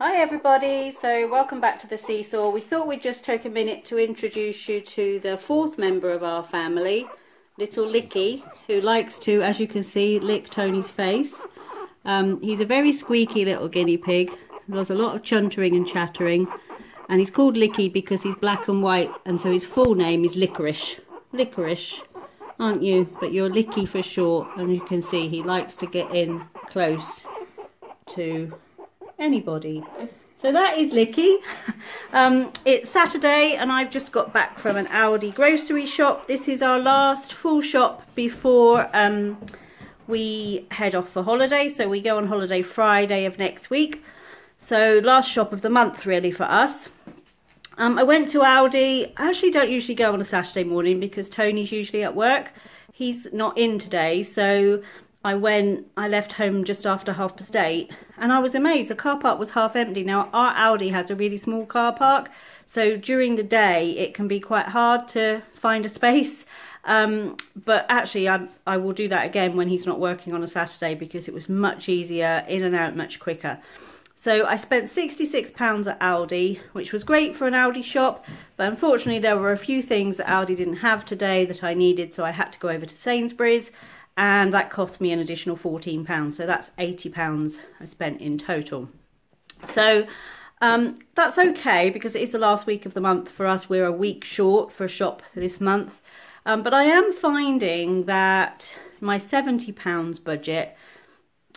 Hi everybody, so welcome back to the SeeSaw. We thought we'd just take a minute to introduce you to the fourth member of our family, little Licky, who likes to, as you can see, lick Tony's face. He's a very squeaky little guinea pig. There's a lot of chuntering and chattering, and he's called Licky because he's black and white, and so his full name is Licorice. Licorice, aren't you? But you're Licky for short, and you can see he likes to get in close to anybody. So that is Licky. It's Saturday and I've just got back from an Aldi grocery shop. This is our last full shop before we head off for holiday. So we go on holiday Friday of next week. So last shop of the month really for us. I went to Aldi. I actually don't usually go on a Saturday morning because Tony's usually at work. He's not in today, so I left home just after 8:30 and I was amazed. The car park was half empty. Now our Aldi has a really small car park, so during the day it can be quite hard to find a space. But actually I will do that again when he's not working on a Saturday because it was much easier, in and out much quicker. So I spent £66 at Aldi, which was great for an Aldi shop, but unfortunately there were a few things that Aldi didn't have today that I needed, so I had to go over to Sainsbury's. And that cost me an additional £14, so that's £80 I spent in total. So that's okay because it is the last week of the month for us. We're a week short for a shop this month, but I am finding that my £70 budget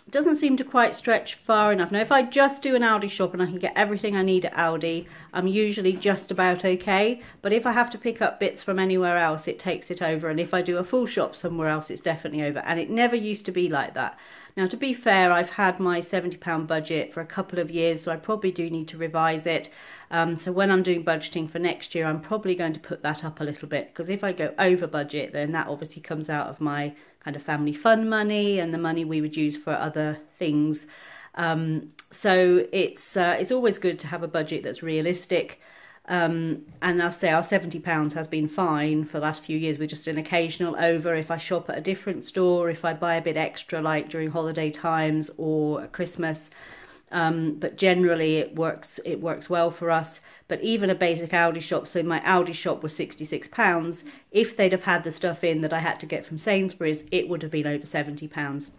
doesn't seem to quite stretch far enough. Now if I just do an Aldi shop and I can get everything I need at Aldi, I'm usually just about okay, but if I have to pick up bits from anywhere else, it takes it over, and if I do a full shop somewhere else, it's definitely over, and it never used to be like that. Now to be fair, I've had my £70 budget for a couple of years, so I probably do need to revise it. So when I'm doing budgeting for next year, I'm probably going to put that up a little bit, because if I go over budget, then that obviously comes out of my kind of family fund money and the money we would use for other things. So it's always good to have a budget that's realistic. And I'll say our £70 has been fine for the last few years with just an occasional over if I shop at a different store, if I buy a bit extra like during holiday times or at Christmas. But generally it works well for us. But even a basic Aldi shop, so my Aldi shop was £66. If they'd have had the stuff in that I had to get from Sainsbury's, it would have been over £70.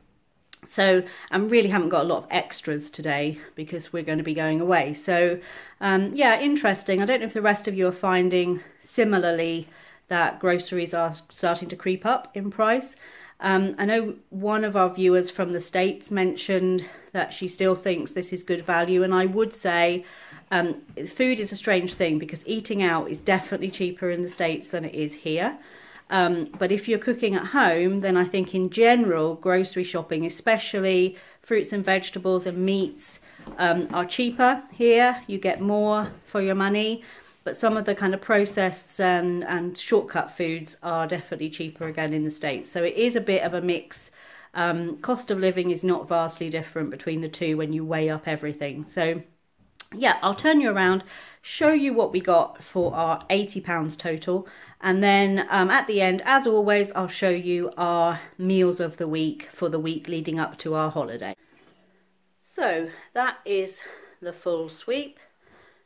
So I really haven't got a lot of extras today because we're going to be going away. So yeah, interesting. I don't know if the rest of you are finding similarly that groceries are starting to creep up in price. I know one of our viewers from the States mentioned that she still thinks this is good value, and I would say food is a strange thing because eating out is definitely cheaper in the States than it is here. But if you're cooking at home, then I think in general grocery shopping, especially fruits and vegetables and meats, are cheaper here. You get more for your money. But some of the kind of processed and shortcut foods are definitely cheaper again in the States. So it is a bit of a mix. Cost of living is not vastly different between the two when you weigh up everything. So yeah, I'll turn you around, show you what we got for our £80 total. And then at the end, as always, I'll show you our meals of the week for the week leading up to our holiday. So that is the full sweep.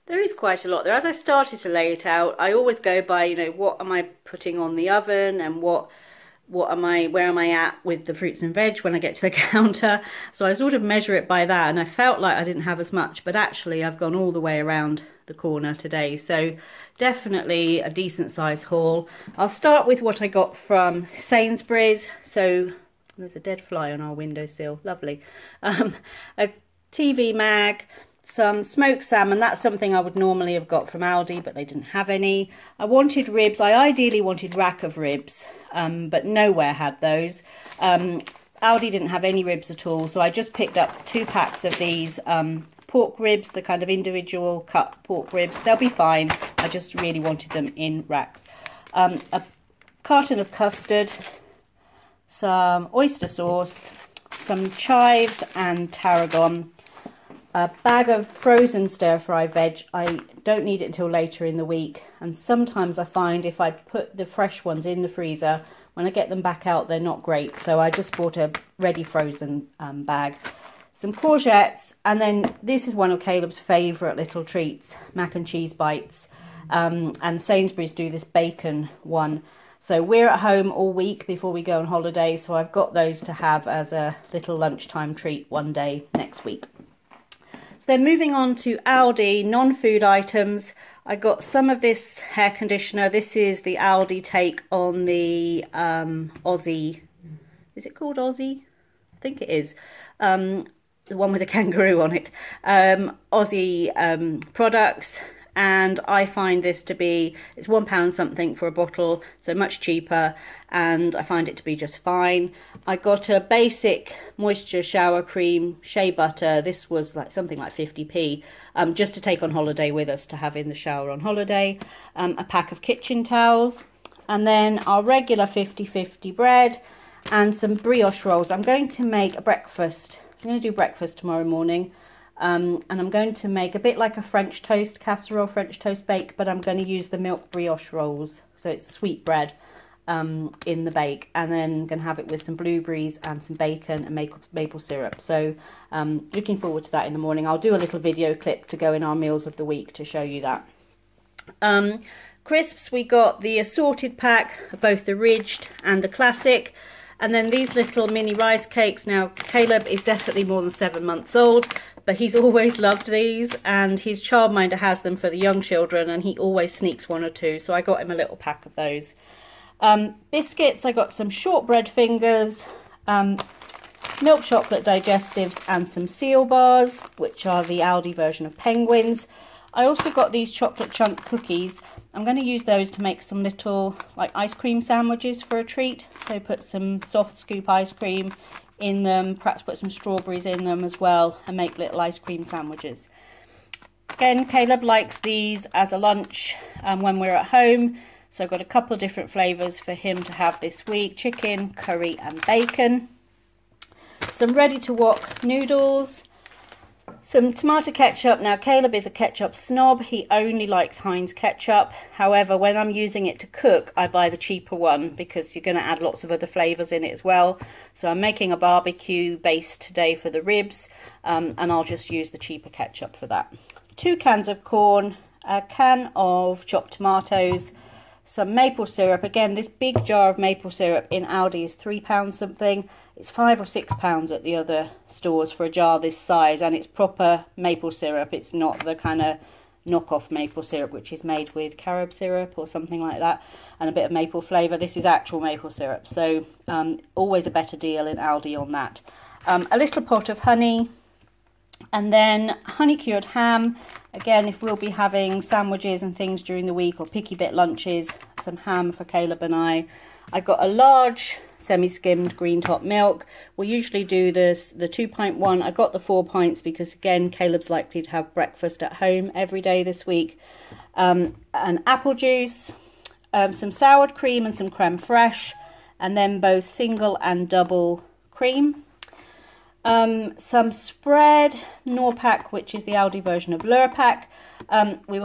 There is quite a lot there. As I started to lay it out, I always go by, you know, what am I putting on the oven and where am I at with the fruits and veg when I get to the counter. So I sort of measure it by that, and I felt like I didn't have as much, but actually I've gone all the way around the corner today. So definitely a decent size haul. I'll start with what I got from Sainsbury's. So there's a dead fly on our windowsill, lovely. A TV mag, some smoked salmon. That's something I would normally have got from Aldi, but they didn't have any. I wanted ribs. I ideally wanted rack of ribs, but nowhere had those. Aldi didn't have any ribs at all, so I just picked up 2 packs of these pork ribs, the kind of individual cut pork ribs. They'll be fine. I just really wanted them in racks. A carton of custard, some oyster sauce, some chives and tarragon, a bag of frozen stir-fry veg. I don't need it until later in the week, and sometimes I find if I put the fresh ones in the freezer, when I get them back out, they're not great. So I just bought a ready frozen bag. some courgettes, and then this is one of Caleb's favourite little treats, mac and cheese bites. And Sainsbury's do this bacon one. So we're at home all week before we go on holiday, so I've got those to have as a little lunchtime treat one day next week. So then moving on to Aldi, non-food items. I got some of this hair conditioner. This is the Aldi take on the Aussie. Is it called Aussie? I think it is. The one with a kangaroo on it. Aussie products. And I find this to be, it's £1 something for a bottle, so much cheaper, and I find it to be just fine. I got a basic moisture shower cream, shea butter. This was like something like 50p, just to take on holiday with us, to have in the shower on holiday. A pack of kitchen towels, and then our regular 50/50 bread, and some brioche rolls. I'm going to make a breakfast. I'm going to do breakfast tomorrow morning. And I'm going to make a bit like a French toast casserole, French toast bake, but I'm going to use the milk brioche rolls. So it's sweet bread in the bake, and then I'm going to have it with some blueberries and some bacon and maple syrup. So looking forward to that in the morning. I'll do a little video clip to go in our meals of the week to show you that. Crisps, we got the assorted pack of both the ridged and the classic. And then these little mini rice cakes. Now, Caleb is definitely more than 7 months old, but he's always loved these, and his childminder has them for the young children, and he always sneaks 1 or 2. So I got him a little pack of those. Biscuits, I got some shortbread fingers, milk chocolate digestives, and some seal bars, which are the Aldi version of penguins. I also got these chocolate chunk cookies. I'm going to use those to make some little like ice cream sandwiches for a treat. So put some soft scoop ice cream in them, perhaps put some strawberries in them as well, and make little ice cream sandwiches. Again, Caleb likes these as a lunch when we're at home. So I've got a couple of different flavours for him to have this week: chicken, curry and bacon. Some ready to wok noodles. Some tomato ketchup. Now, Caleb is a ketchup snob. He only likes Heinz ketchup. However, when I'm using it to cook, I buy the cheaper one because you're going to add lots of other flavours in it as well. So I'm making a barbecue base today for the ribs, and I'll just use the cheaper ketchup for that. 2 cans of corn, a can of chopped tomatoes, some maple syrup. Again, this big jar of maple syrup in Aldi is £3 something. It's £5 or £6 at the other stores for a jar this size, and it's proper maple syrup. It's not the kind of knockoff maple syrup which is made with carob syrup or something like that, and a bit of maple flavour. This is actual maple syrup, so always a better deal in Aldi on that. A little pot of honey, and then honey cured ham. Again, if we'll be having sandwiches and things during the week, or picky bit lunches, some ham for Caleb and I. I got a large semi-skimmed green top milk. We usually do the 2-pint one. I got the 4 pints because, again, Caleb's likely to have breakfast at home every day this week. An apple juice, some soured cream and some creme fraiche, and then both single and double cream. Some spread, Norpack, which is the Aldi version of Lurpak. We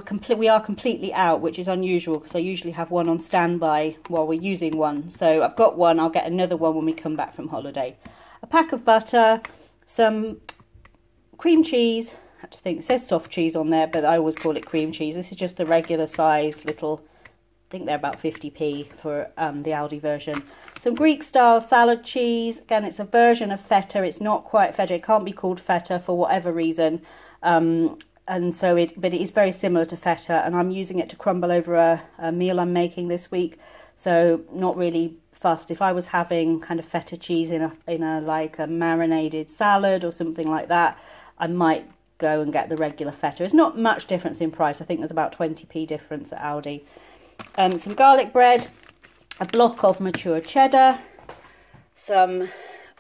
are completely out, which is unusual because I usually have one on standby while we're using one. So I've got one, I'll get another one when we come back from holiday. A pack of butter, some cream cheese. I have to think, it says soft cheese on there, but I always call it cream cheese. This is just the regular size little, I think they're about 50p for the Aldi version. Some Greek style salad cheese. Again, it's a version of feta. It's not quite feta. It can't be called feta for whatever reason. And so but it is very similar to feta, and I'm using it to crumble over a meal I'm making this week. So not really fussed. If I was having kind of feta cheese in a like a marinated salad or something like that, I might go and get the regular feta. It's not much difference in price. I think there's about 20p difference at Aldi. Some garlic bread, a block of mature cheddar, some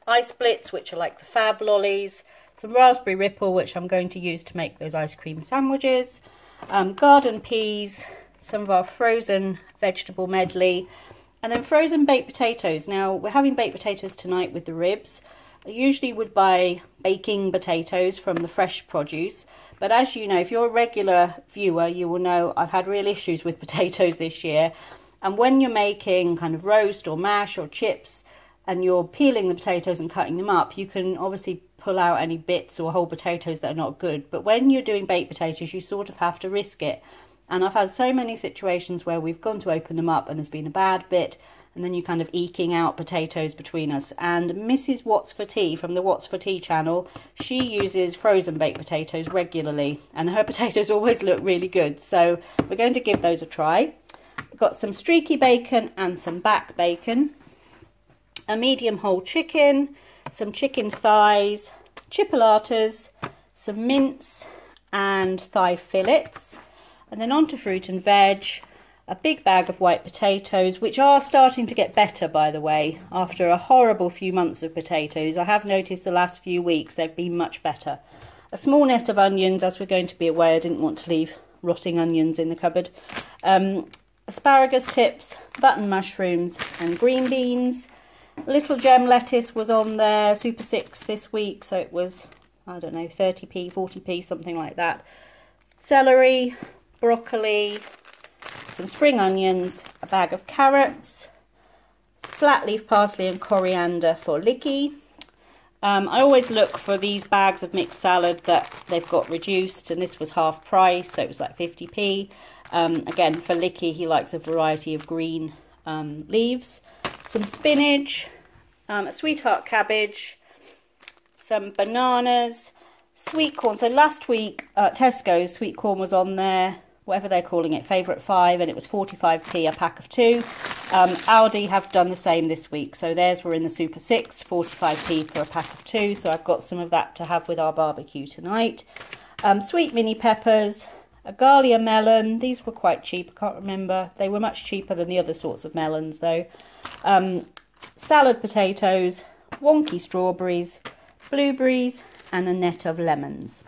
ice splits, which are like the Fab lollies, some raspberry ripple, which I'm going to use to make those ice cream sandwiches, garden peas, some of our frozen vegetable medley, and then frozen baked potatoes. Now, we're having baked potatoes tonight with the ribs. I usually would buy baking potatoes from the fresh produce, but as you know, if you're a regular viewer, you will know I've had real issues with potatoes this year. And when you're making kind of roast or mash or chips, and you're peeling the potatoes and cutting them up, you can obviously pull out any bits or whole potatoes that are not good. But when you're doing baked potatoes, you sort of have to risk it. And I've had so many situations where we've gone to open them up and there's been a bad bit, and then you're kind of eking out potatoes between us. And Mrs. What's for Tea from the What's for Tea channel, she uses frozen baked potatoes regularly, and her potatoes always look really good. So we're going to give those a try. We've got some streaky bacon and some back bacon, a medium whole chicken, some chicken thighs, chipolatas, some mince and thigh fillets, and then on to fruit and veg. A big bag of white potatoes, which are starting to get better, by the way. After a horrible few months of potatoes, I have noticed the last few weeks they've been much better. A small net of onions, as we're going to be away. I didn't want to leave rotting onions in the cupboard. Asparagus tips, button mushrooms and green beans. Little gem lettuce was on there, Super 6 this week, so it was, I don't know, 30p, 40p, something like that. Celery, broccoli, some spring onions, a bag of carrots, flat leaf parsley and coriander for Licky. I always look for these bags of mixed salad that they've got reduced, and this was half price, so it was like 50p. Again, for Licky, he likes a variety of green leaves. Some spinach, a sweetheart cabbage, some bananas, sweet corn. So last week, Tesco's sweet corn was on there, whatever they're calling it, favourite 5, and it was 45p a pack of 2. Aldi have done the same this week, so theirs were in the Super 6, 45p for a pack of 2, so I've got some of that to have with our barbecue tonight. Sweet mini peppers, a Galia melon. These were quite cheap, I can't remember. They were much cheaper than the other sorts of melons though. Salad potatoes, wonky strawberries, blueberries, and a net of lemons.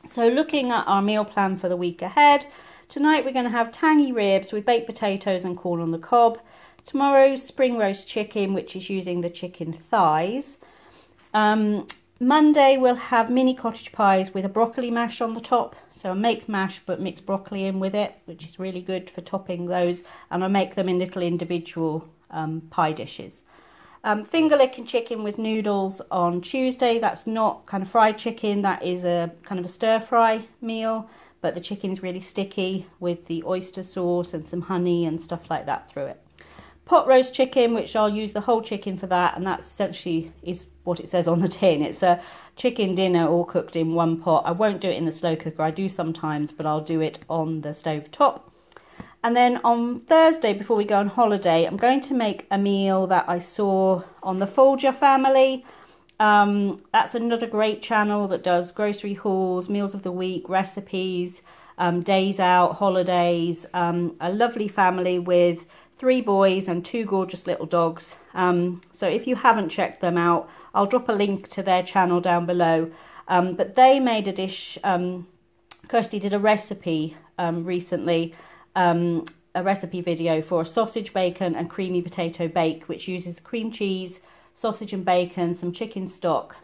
So looking at our meal plan for the week ahead, tonight we're going to have tangy ribs with baked potatoes and corn on the cob. Tomorrow's spring roast chicken, which is using the chicken thighs. Monday we'll have mini cottage pies with a broccoli mash on the top. So I make mash but mix broccoli in with it, which is really good for topping those. And I make them in little individual pie dishes. Finger licking chicken with noodles on Tuesday. That's not kind of fried chicken, that is a kind of a stir fry meal, but the chicken is really sticky with the oyster sauce and some honey and stuff like that through it. Pot roast chicken, which I'll use the whole chicken for that, and that essentially is what it says on the tin. It's a chicken dinner all cooked in one pot. I won't do it in the slow cooker, I do sometimes, but I'll do it on the stove top. And then on Thursday, before we go on holiday, I'm going to make a meal that I saw on the Folger family. That's another great channel that does grocery hauls, meals of the week, recipes, days out, holidays. A lovely family with 3 boys and 2 gorgeous little dogs. So if you haven't checked them out, I'll drop a link to their channel down below. But they made a dish, Kirsty did a recipe recently, a recipe video for a sausage, bacon and creamy potato bake, which uses cream cheese, sausage and bacon, some chicken stock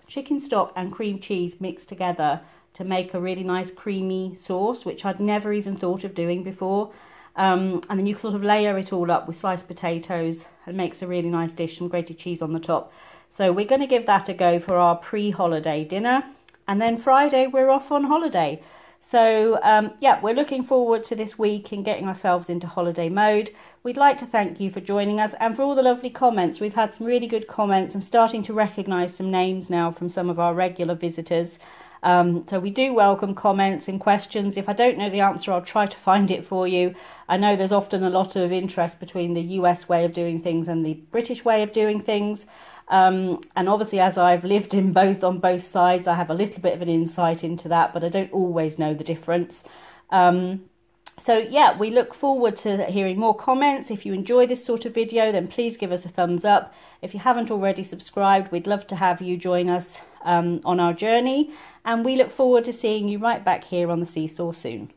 and cream cheese mixed together to make a really nice creamy sauce, which I'd never even thought of doing before. And then you sort of layer it all up with sliced potatoes and makes a really nice dish, some grated cheese on the top. So we're going to give that a go for our pre-holiday dinner. And then Friday we're off on holiday. So yeah, we're looking forward to this week and getting ourselves into holiday mode. We'd like to thank you for joining us and for all the lovely comments. We've had some really good comments. I'm starting to recognise some names now from some of our regular visitors. So we do welcome comments and questions. If I don't know the answer, I'll try to find it for you. I know there's often a lot of interest between the US way of doing things and the British way of doing things. And obviously, as I've lived in on both sides, I have a little bit of an insight into that, but I don't always know the difference. So yeah, we look forward to hearing more comments. If you enjoy this sort of video, then please give us a thumbs up. If you haven't already subscribed, we'd love to have you join us on our journey. And we look forward to seeing you right back here on the SeeSaw soon.